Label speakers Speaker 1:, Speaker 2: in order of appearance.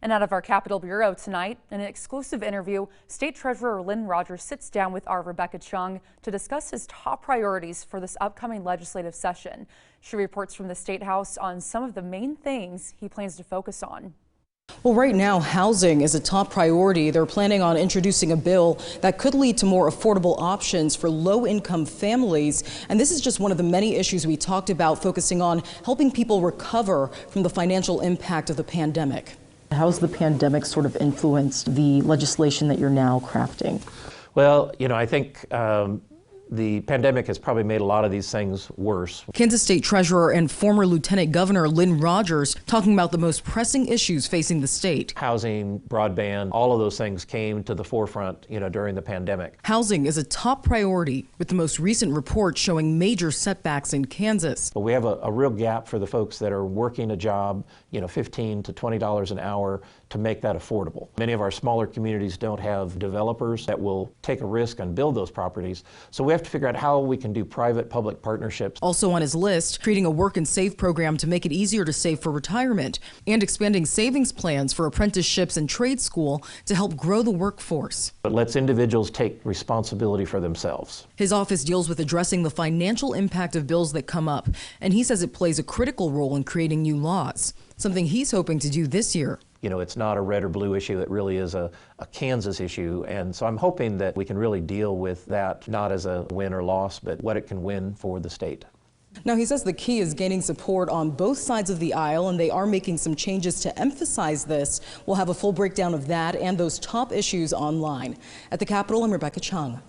Speaker 1: And out of our Capitol Bureau tonight, in an exclusive interview, State Treasurer Lynn Rogers sits down with our Rebecca Chung to discuss his top priorities for this upcoming legislative session. She reports from the State House on some of the main things he plans to focus on.
Speaker 2: Well, right now, housing is a top priority. They're planning on introducing a bill that could lead to more affordable options for low-income families. And this is just one of the many issues we talked about, focusing on helping people recover from the financial impact of the pandemic. How's the pandemic sort of influenced the legislation that you're now crafting?
Speaker 3: Well, I think the pandemic has probably made a lot of these things worse.
Speaker 2: Kansas State Treasurer and former Lieutenant Governor Lynn Rogers talking about the most pressing issues facing the state.
Speaker 3: Housing, broadband, all of those things came to the forefront, during the pandemic.
Speaker 2: Housing is a top priority, with the most recent report showing major setbacks in Kansas.
Speaker 3: But we have a real gap for the folks that are working a job, $15 to $20 an hour, to make that affordable. Many of our smaller communities don't have developers that will take a risk and build those properties. So we have to figure out how we can do private-public partnerships.
Speaker 2: Also on his list, creating a work and save program to make it easier to save for retirement, and expanding savings plans for apprenticeships and trade school to help grow the workforce.
Speaker 3: But lets individuals take responsibility for themselves.
Speaker 2: His office deals with addressing the financial impact of bills that come up, and he says it plays a critical role in creating new laws, something he's hoping to do this year.
Speaker 3: It's not a red or blue issue, it really is a Kansas issue, and so I'm hoping that we can really deal with that, not as a win or loss, but what it can win for the state.
Speaker 2: Now, he says the key is gaining support on both sides of the aisle, and they are making some changes to emphasize this. We'll have a full breakdown of that and those top issues online. At the Capitol, I'm Rebecca Chung.